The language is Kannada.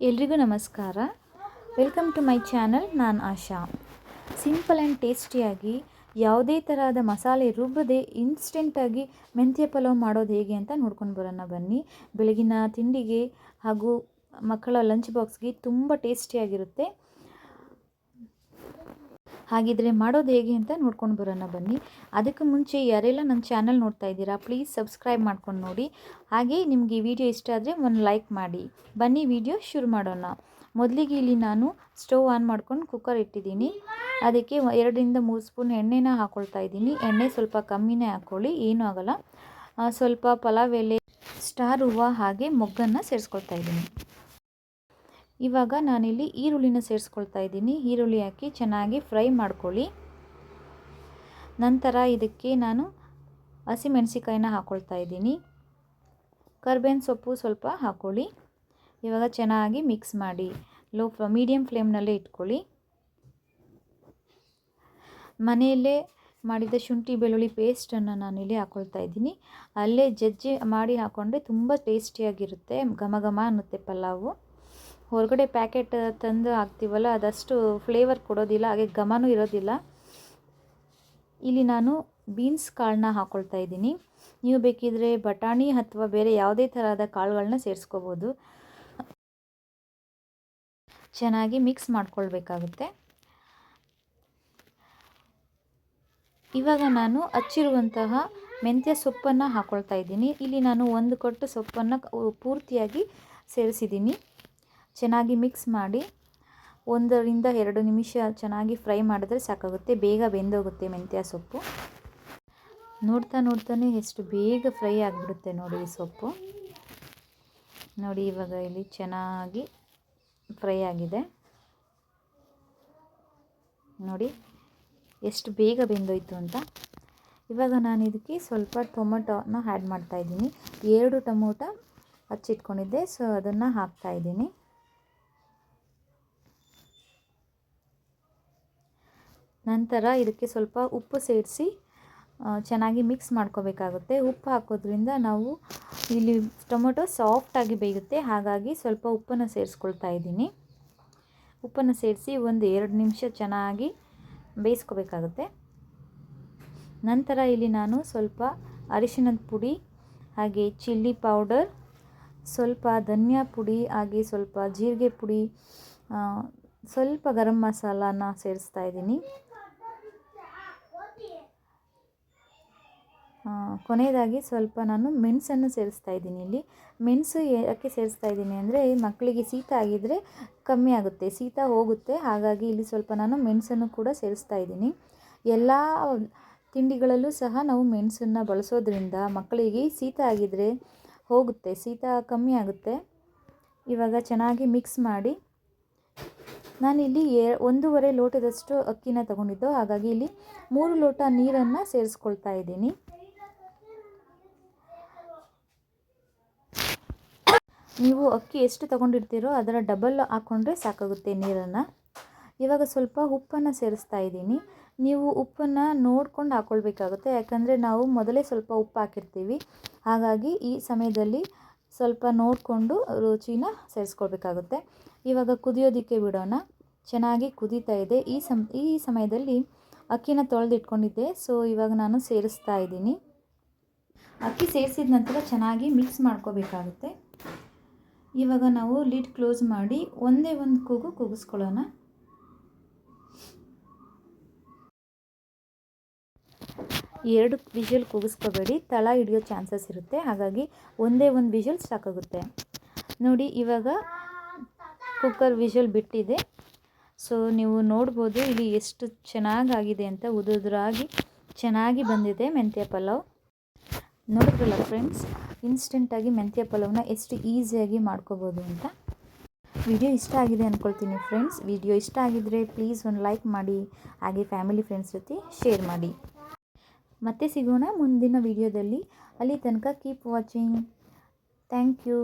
ಎಲ್ರಿಗೂ ನಮಸ್ಕಾರ. Welcome to my channel. ನಾನು ಆಶಾ. ಸಿಂಪಲ್ ಆ್ಯಂಡ್ ಟೇಸ್ಟಿಯಾಗಿ ಯಾವುದೇ ತರಹದ ಮಸಾಲೆ ರುಬ್ಬದೆ ಇನ್ಸ್ಟೆಂಟಾಗಿ ಮೆಂತ್ಯ ಪಲಾವ್ ಮಾಡೋದು ಹೇಗೆ ಅಂತ ನೋಡ್ಕೊಂಡು ಬರೋಣ ಬನ್ನಿ. ಬೆಳಗಿನ ತಿಂಡಿಗೆ ಹಾಗೂ ಮಕ್ಕಳ ಲಂಚ್ ಬಾಕ್ಸ್ಗೆ ತುಂಬ ಟೇಸ್ಟಿಯಾಗಿರುತ್ತೆ. ಹಾಗಿದ್ರೆ ಮಾಡೋದು ಹೇಗೆ ಅಂತ ನೋಡ್ಕೊಂಡು ಬರೋಣ ಬನ್ನಿ. ಅದಕ್ಕೆ ಮುಂಚೆ ಯಾರೆಲ್ಲ ನನ್ನ ಚಾನಲ್ ನೋಡ್ತಾ ಇದ್ದೀರಾ ಪ್ಲೀಸ್ ಸಬ್ಸ್ಕ್ರೈಬ್ ಮಾಡ್ಕೊಂಡು ನೋಡಿ. ಹಾಗೆ ನಿಮಗೆ ಈ ವಿಡಿಯೋ ಇಷ್ಟ ಆದರೆ ಒಂದು ಲೈಕ್ ಮಾಡಿ. ಬನ್ನಿ ವಿಡಿಯೋ ಶುರು ಮಾಡೋಣ. ಮೊದಲಿಗೆ ಇಲ್ಲಿ ನಾನು ಸ್ಟವ್ ಆನ್ ಮಾಡ್ಕೊಂಡು ಕುಕ್ಕರ್ ಇಟ್ಟಿದ್ದೀನಿ. ಅದಕ್ಕೆ 2-3 ಸ್ಪೂನ್ ಎಣ್ಣೆನ ಹಾಕ್ಕೊಳ್ತಾ ಇದ್ದೀನಿ. ಎಣ್ಣೆ ಸ್ವಲ್ಪ ಕಮ್ಮಿನೇ ಹಾಕ್ಕೊಳ್ಳಿ, ಏನೂ ಆಗೋಲ್ಲ. ಸ್ವಲ್ಪ ಪಲಾವ್ ಎಲೆ, ಸ್ಟಾರ್ ಹೂವು ಹಾಗೆ ಮೊಗ್ಗನ್ನು ಸೇರಿಸ್ಕೊಳ್ತಾ ಇದ್ದೀನಿ. ಇವಾಗ ನಾನಿಲ್ಲಿ ಈರುಳ್ಳಿನ ಸೇರಿಸ್ಕೊಳ್ತಾ ಇದ್ದೀನಿ. ಈರುಳ್ಳಿ ಹಾಕಿ ಚೆನ್ನಾಗಿ ಫ್ರೈ ಮಾಡ್ಕೊಳ್ಳಿ. ನಂತರ ಇದಕ್ಕೆ ನಾನು ಹಸಿಮೆಣಸಿಕಾಯಿನ ಹಾಕ್ಕೊಳ್ತಾ ಇದ್ದೀನಿ. ಕರ್ಬೇವಿನ ಸೊಪ್ಪು ಸ್ವಲ್ಪ ಹಾಕ್ಕೊಳ್ಳಿ. ಇವಾಗ ಚೆನ್ನಾಗಿ ಮಿಕ್ಸ್ ಮಾಡಿ ಮೀಡಿಯಮ್ ಫ್ಲೇಮ್ನಲ್ಲೇ ಇಟ್ಕೊಳ್ಳಿ. ಮನೆಯಲ್ಲೇ ಮಾಡಿದ ಶುಂಠಿ ಬೆಳ್ಳುಳ್ಳಿ ಪೇಸ್ಟನ್ನು ನಾನಿಲ್ಲಿ ಹಾಕ್ಕೊಳ್ತಾ ಇದ್ದೀನಿ. ಅಲ್ಲೇ ಜಜ್ಜಿ ಮಾಡಿ ಹಾಕ್ಕೊಂಡ್ರೆ ತುಂಬ ಟೇಸ್ಟಿಯಾಗಿರುತ್ತೆ, ಘಮ ಘಮ ಅನ್ನುತ್ತೆ ಪಲಾವು. ಹೊರಗಡೆ ಪ್ಯಾಕೆಟ್ ತಂದು ಹಾಕ್ತೀವಲ್ಲ ಅದಷ್ಟು ಫ್ಲೇವರ್ ಕೊಡೋದಿಲ್ಲ, ಹಾಗೆ ಘಮನೂ ಇರೋದಿಲ್ಲ. ಇಲ್ಲಿ ನಾನು ಬೀನ್ಸ್ ಕಾಳನ್ನ ಹಾಕ್ಕೊಳ್ತಾ ಇದ್ದೀನಿ. ನೀವು ಬೇಕಿದ್ರೆ ಬಟಾಣಿ ಅಥವಾ ಬೇರೆ ಯಾವುದೇ ಥರದ ಕಾಳುಗಳನ್ನ ಸೇರಿಸ್ಕೋಬೋದು. ಚೆನ್ನಾಗಿ ಮಿಕ್ಸ್ ಮಾಡ್ಕೊಳ್ಬೇಕಾಗುತ್ತೆ. ಇವಾಗ ನಾನು ಹಚ್ಚಿರುವಂತಹ ಮೆಂತ್ಯ ಸೊಪ್ಪನ್ನು ಹಾಕ್ಕೊಳ್ತಾ ಇದ್ದೀನಿ. ಇಲ್ಲಿ ನಾನು 1 ಕಟ್ಟು ಸೊಪ್ಪನ್ನು ಪೂರ್ತಿಯಾಗಿ ಸೇರಿಸಿದ್ದೀನಿ. ಚೆನ್ನಾಗಿ ಮಿಕ್ಸ್ ಮಾಡಿ 1-2 ನಿಮಿಷ ಚೆನ್ನಾಗಿ ಫ್ರೈ ಮಾಡಿದ್ರೆ ಸಾಕಾಗುತ್ತೆ. ಬೇಗ ಬೆಂದೋಗುತ್ತೆ ಮೆಂತ್ಯ ಸೊಪ್ಪು. ನೋಡ್ತಾನೆ ಎಷ್ಟು ಬೇಗ ಫ್ರೈ ಆಗಿಬಿಡುತ್ತೆ ನೋಡಿ ಈ ಸೊಪ್ಪು. ನೋಡಿ ಇವಾಗ ಇಲ್ಲಿ ಚೆನ್ನಾಗಿ ಫ್ರೈ ಆಗಿದೆ. ನೋಡಿ ಎಷ್ಟು ಬೇಗ ಬೆಂದೋಯ್ತು ಅಂತ. ಇವಾಗ ನಾನು ಇದಕ್ಕೆ ಸ್ವಲ್ಪ ಟೊಮೊಟೊನ ಆ್ಯಡ್ ಮಾಡ್ತಾಯಿದ್ದೀನಿ. 2 ಟೊಮೊಟೊ ಹಚ್ಚಿಟ್ಕೊಂಡಿದ್ದೆ, ಸೊ ಅದನ್ನು ಹಾಕ್ತಾಯಿದ್ದೀನಿ. ನಂತರ ಇದಕ್ಕೆ ಸ್ವಲ್ಪ ಉಪ್ಪು ಸೇರಿಸಿ ಚೆನ್ನಾಗಿ ಮಿಕ್ಸ್ ಮಾಡ್ಕೋಬೇಕಾಗುತ್ತೆ. ಉಪ್ಪು ಹಾಕೋದ್ರಿಂದ ನಾವು ಇಲ್ಲಿ ಟೊಮೊಟೊ ಸಾಫ್ಟಾಗಿ ಬೇಯುತ್ತೆ, ಹಾಗಾಗಿ ಸ್ವಲ್ಪ ಉಪ್ಪನ್ನು ಸೇರಿಸ್ಕೊಳ್ತಾ ಇದ್ದೀನಿ. ಉಪ್ಪನ್ನು ಸೇರಿಸಿ 1-2 ನಿಮಿಷ ಚೆನ್ನಾಗಿ ಬೇಯಿಸ್ಕೋಬೇಕಾಗುತ್ತೆ. ನಂತರ ಇಲ್ಲಿ ನಾನು ಸ್ವಲ್ಪ ಅರಿಶಿಣದ ಪುಡಿ ಹಾಗೆ ಚಿಲ್ಲಿ ಪೌಡರ್, ಸ್ವಲ್ಪ ಧನಿಯಾ ಪುಡಿ ಹಾಗೆ ಸ್ವಲ್ಪ ಜೀರಿಗೆ ಪುಡಿ, ಸ್ವಲ್ಪ ಗರಂ ಮಸಾಲಾನ ಸೇರಿಸ್ತಾ ಇದ್ದೀನಿ. ಕೊನೆಯದಾಗಿ ಸ್ವಲ್ಪ ನಾನು ಮೆಣಸನ್ನು ಸೇರಿಸ್ತಾ ಇದ್ದೀನಿ. ಇಲ್ಲಿ ಮೆಣಸು ಯಾಕೆ ಸೇರಿಸ್ತಾ ಇದ್ದೀನಿ ಅಂದರೆ ಮಕ್ಕಳಿಗೆ ಶೀತ ಆಗಿದ್ದರೆ ಕಮ್ಮಿ ಆಗುತ್ತೆ, ಶೀತ ಹೋಗುತ್ತೆ. ಹಾಗಾಗಿ ಇಲ್ಲಿ ಸ್ವಲ್ಪ ನಾನು ಮೆಣಸನ್ನು ಕೂಡ ಸೇರಿಸ್ತಾ ಇದ್ದೀನಿ. ಎಲ್ಲ ತಿಂಡಿಗಳಲ್ಲೂ ಸಹ ನಾವು ಮೆಣಸನ್ನು ಬಳಸೋದ್ರಿಂದ ಮಕ್ಕಳಿಗೆ ಶೀತ ಆಗಿದ್ದರೆ ಹೋಗುತ್ತೆ, ಶೀತ ಕಮ್ಮಿ ಆಗುತ್ತೆ. ಇವಾಗ ಚೆನ್ನಾಗಿ ಮಿಕ್ಸ್ ಮಾಡಿ, ನಾನಿಲ್ಲಿ 1.5 ಲೋಟದಷ್ಟು ಅಕ್ಕಿನ ತಗೊಂಡಿದ್ದು, ಹಾಗಾಗಿ ಇಲ್ಲಿ 3 ಲೋಟ ನೀರನ್ನು ಸೇರಿಸ್ಕೊಳ್ತಾ ಇದ್ದೀನಿ. ನೀವು ಅಕ್ಕಿ ಎಷ್ಟು ತಗೊಂಡಿರ್ತೀರೋ ಅದರ ಡಬಲ್ ಹಾಕ್ಕೊಂಡ್ರೆ ಸಾಕಾಗುತ್ತೆ ನೀರನ್ನು. ಇವಾಗ ಸ್ವಲ್ಪ ಉಪ್ಪನ್ನು ಸೇರಿಸ್ತಾ ಇದ್ದೀನಿ. ನೀವು ಉಪ್ಪನ್ನು ನೋಡ್ಕೊಂಡು ಹಾಕ್ಕೊಳ್ಬೇಕಾಗುತ್ತೆ, ಯಾಕಂದರೆ ನಾವು ಮೊದಲೇ ಸ್ವಲ್ಪ ಉಪ್ಪು ಹಾಕಿರ್ತೀವಿ. ಹಾಗಾಗಿ ಈ ಸಮಯದಲ್ಲಿ ಸ್ವಲ್ಪ ನೋಡಿಕೊಂಡು ರುಚಿನ ಸೇರಿಸ್ಕೊಳ್ಬೇಕಾಗುತ್ತೆ. ಇವಾಗ ಕುದಿಯೋದಕ್ಕೆ ಬಿಡೋಣ. ಚೆನ್ನಾಗಿ ಕುದೀತಾ ಇದೆ. ಈ ಸಮಯದಲ್ಲಿ ಅಕ್ಕಿನ ತೊಳೆದಿಟ್ಕೊಂಡಿದ್ದೆ, ಸೊ ಇವಾಗ ನಾನು ಸೇರಿಸ್ತಾ ಇದ್ದೀನಿ. ಅಕ್ಕಿ ಸೇರಿಸಿದ ನಂತರ ಚೆನ್ನಾಗಿ ಮಿಕ್ಸ್ ಮಾಡ್ಕೋಬೇಕಾಗುತ್ತೆ. ಇವಾಗ ನಾವು ಲಿಡ್ ಕ್ಲೋಸ್ ಮಾಡಿ ಒಂದೇ ಒಂದು ಕೂಗು ಕೂಗಿಸ್ಕೊಳ್ಳೋಣ. ಎರಡು ವಿಷಲ್ ಕೂಗಿಸ್ಕೋಬೇಡಿ, ತಳ ಹಿಡಿಯೋ ಚಾನ್ಸಸ್ ಇರುತ್ತೆ. ಹಾಗಾಗಿ ಒಂದೇ ಒಂದು ವಿಷಲ್ ಸಾಕಾಗುತ್ತೆ. ನೋಡಿ ಇವಾಗ ಕುಕ್ಕರ್ ವಿಷಲ್ ಬಿಟ್ಟಿದೆ. ಸೊ ನೀವು ನೋಡ್ಬೋದು ಇಲ್ಲಿ ಎಷ್ಟು ಚೆನ್ನಾಗಾಗಿದೆ ಅಂತ. ಉದುರಾಗಿ ಚೆನ್ನಾಗಿ ಬಂದಿದೆ ಮೆಂತ್ಯ ಪಲಾವ್. ನೋಡಿದ್ರಲ್ಲ ಫ್ರೆಂಡ್ಸ್, ಇನ್ಸ್ಟೆಂಟಾಗಿ ಮೆಂತ್ಯ ಪಲಾವ್ನ ಎಷ್ಟು ಈಸಿಯಾಗಿ ಮಾಡ್ಕೋಬೋದು ಅಂತ. ವಿಡಿಯೋ ಇಷ್ಟ ಆಗಿದೆ ಅಂದ್ಕೊಳ್ತೀನಿ ಫ್ರೆಂಡ್ಸ್. ವಿಡಿಯೋ ಇಷ್ಟ ಆಗಿದ್ದರೆ ಪ್ಲೀಸ್ ಒಂದು ಲೈಕ್ ಮಾಡಿ, ಹಾಗೆ ಫ್ಯಾಮಿಲಿ ಫ್ರೆಂಡ್ಸ್ ಜೊತೆ ಶೇರ್ ಮಾಡಿ. ಮತ್ತೆ ಸಿಗೋಣ ಮುಂದಿನ ವಿಡಿಯೋದಲ್ಲಿ. ಅಲ್ಲಿ ತನಕ ಕೀಪ್ ವಾಚಿಂಗ್. Thank you.